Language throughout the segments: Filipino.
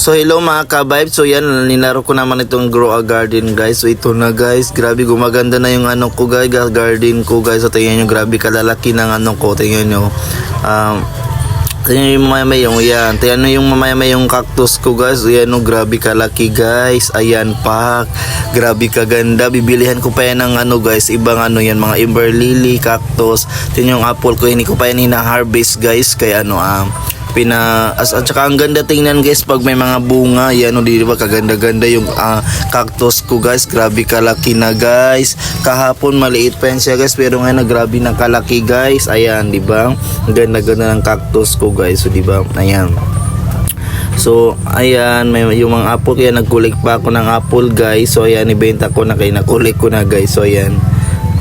So hello mga ka-vibe. So yan, nilaro ko naman itong Grow a Garden guys. So ito na guys, grabe gumaganda na yung ano ko guys, garden ko guys. So tingnan nyo, grabe kalalaki ng ano ko. Tingnan nyo. Tingnan yung mamayang yan. Tingnan yung mamayang cactus ko guys. Ayan o, grabe kalaki guys. Ayan pa. Grabe kaganda. Bibilihan ko pa yan ng ano guys. Ibang ano yan, mga ember lily, cactus. Tingnan yung apple ko. Hindi ko pa yan hina-harvest guys. Kaya ano at saka ang ganda tingnan guys pag may mga bunga. Yan o, di ba kaganda-ganda yung cactus ko guys. Grabe kalaki na guys. Kahapon maliit pa yan siya guys, pero ngayon grabe na kalaki guys. Ayan, di ba? Ang ganda-ganda ng cactus ko guys. So di ba? Ayan. So ayan, may yung mga apple, kaya nag-collect pa ako ng apple guys. So ayan, ibenta ko na, kaya na-collect ko na guys. So ayan.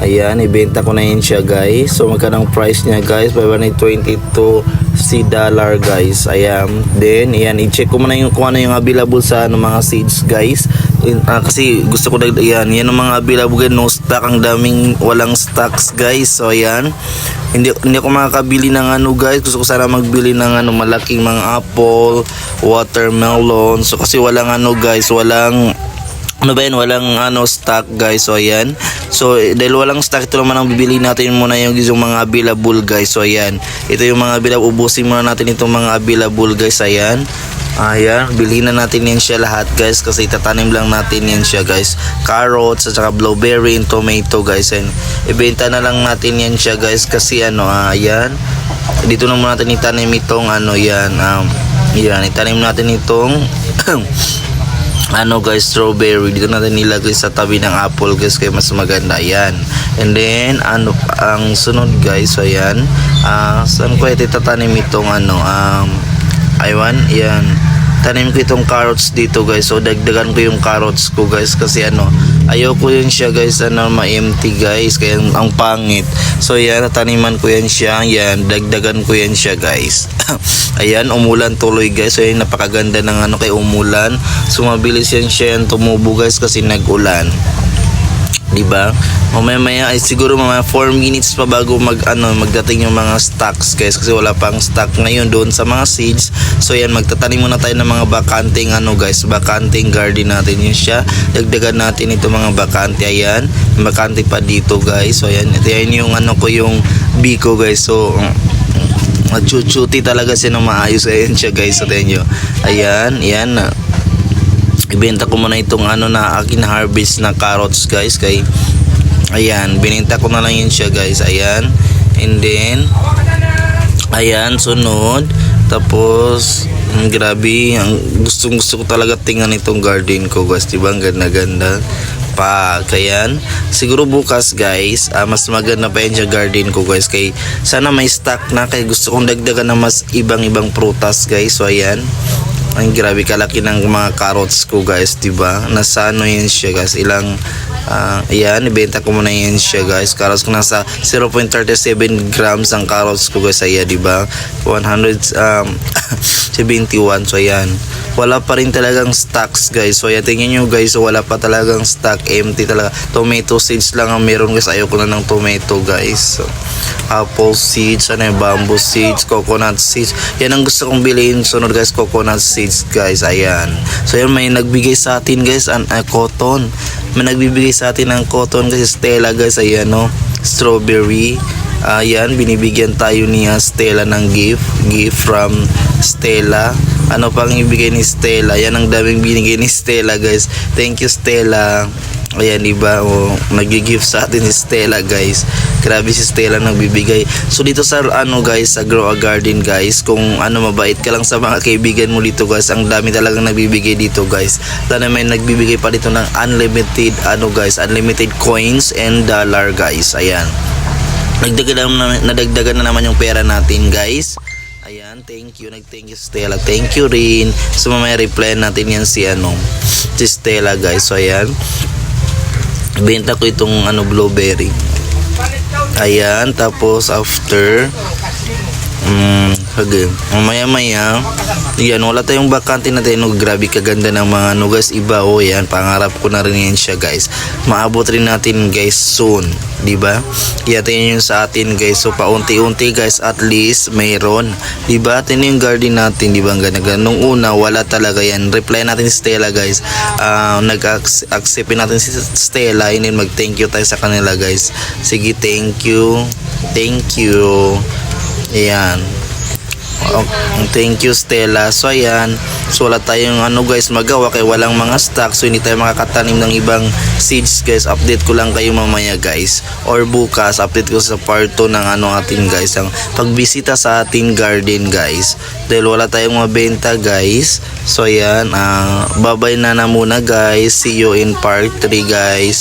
Ayan, ibenta ko na yun siya guys. So magkano ang price niya guys? $522 guys. Ayan. Then ayan, i-check ko muna yung kung ano yung available sa mga seeds guys. Kasi gusto ko yan ang mga available, no stock, ang daming walang stocks guys. So ayan, hindi ako makakabili ng ano guys. Gusto ko sana magbili ng ano malaking mga apple, watermelon. So kasi walang ano guys, walang stock guys. So ayan, so dahil walang stock, ito naman ang bibili natin muna yung mga available guys. So ayan, ito yung mga available, ubusin muna natin itong mga available guys. Ayan, bilhin na natin yan siya lahat guys, kasi itatanim lang natin yan siya guys. Carrots at saka blueberry and tomato guys, and ibenta na lang natin yan siya guys, kasi ayan, dito na muna natin itanim itong itanim natin itong guys, strawberry. Dito natin nilagay sa tabi ng apple guys, kaya mas maganda. Ayan. And then ang sunod guys, so ayan, saan ko itatanim itong aywan, ayan, tanim ko itong carrots dito guys. So dagdagan ko yung carrots ko guys, kasi ayoko yun siya guys, ma-empty guys, kaya ang pangit. So ayan, taniman ko yan siya. Ayan, dagdagan ko yan siya guys. Ayan, umulan tuloy guys. So ayan, napakaganda ng kay umulan. So mabilis yan siya tumubo guys, kasi nag-ulan, diba? Mamaya siguro mga 4 minutes pa bago magdating yung mga stocks guys, kasi wala pang stock ngayon doon sa mga seeds. So yan, magtatanim muna tayo ng mga bakanting guys, bakanting garden natin yun siya. Dagdagan natin ito mga bakante. Ayan, bakante pa dito guys. So ayan, ito yung ko yung biko guys. So chuchuti talaga siya ng maayos. Ayan siya guys. So tayo nyo, ayan, ibenta ko muna itong na akin harvest na carrots guys, kay ayan, binenta ko na lang yun siya guys. Ayan, and then ayan, sunod, tapos grabe, gusto ko talaga tingnan itong garden ko guys, diba? Ang ganda-ganda pa. Kaya siguro bukas guys, mas maganda pa yan siya garden ko guys, kay sana may stock na, kay gusto kong dagdagan na mas ibang prutas guys. So ayan, ang grabe kalaki ng mga carrots ko guys, diba? Nasa yan siya guys, ilang ayan, ibenta ko muna yan siya guys. Carrots ko nasa 0.37 grams ang carrots ko guys. Ayan, diba? 171. So ayan, wala pa rin talagang stocks guys. So ayan, tingnan nyo guys, so wala pa talagang stock, empty talaga. Tomato seeds lang ang meron guys. Ayoko na ng tomato guys. So, apple seeds, bamboo seeds, coconut seeds, yan ang gusto kong bilhin. Sunod guys, coconut seeds guys. Ayan, so yan, may nagbigay sa atin guys cotton, may nagbibigay sa atin ng cotton guys, Stella guys. Ayan strawberry. Ayan, binibigyan tayo ni Stella ng gift from Stella. Ano pang ibigay ni Stella? Yan ang daming binigay ni Stella guys. Thank you Stella. Ayan, diba? Nag-gift sa atin si Stella guys. Grabe si Stella nagbibigay. So dito sa guys, sa Grow a Garden guys, kung mabait ka lang sa mga kaibigan mo dito guys, ang dami talagang nagbibigay dito guys. Lalo may nagbibigay pa dito ng unlimited unlimited coins and dollar guys. Ayan, nadagdagan na naman yung pera natin guys. Ayan, thank you Stella, thank you rin. So mamaya reply natin yan si Stella guys. So ayan, benta ko itong blueberry. Ayan, tapos after Okay. Mamaya-maya, yan, wala tayong bakante natin. No, grabe kaganda ng mga ano guys, iba. O yan, pangarap ko na rin yan siya guys. Maabot rin natin guys soon, di ba? Yan yung sa atin guys. So paunti-unti guys, at least mayroon, di ba? Atin yung garden natin, di ba? Ang ganda. Nung una, wala talaga yan. Reply natin si Stella guys. Nag-accept natin si Stella, and then mag-thank you tayo sa kanila guys. Sige, thank you. Thank you. Ayan. Thank you Stella. So ayan, so wala tayong ano guys magawa kay walang mga stock, so hindi tayo makakatanim ng ibang seeds guys. Update ko lang kayo mamaya guys, or bukas update ko sa part 2 ng ano atin guys, ang pagbisita sa ating garden guys, dahil wala tayong mabenta guys. So ayan, bye bye na muna guys, see you in part 3 guys.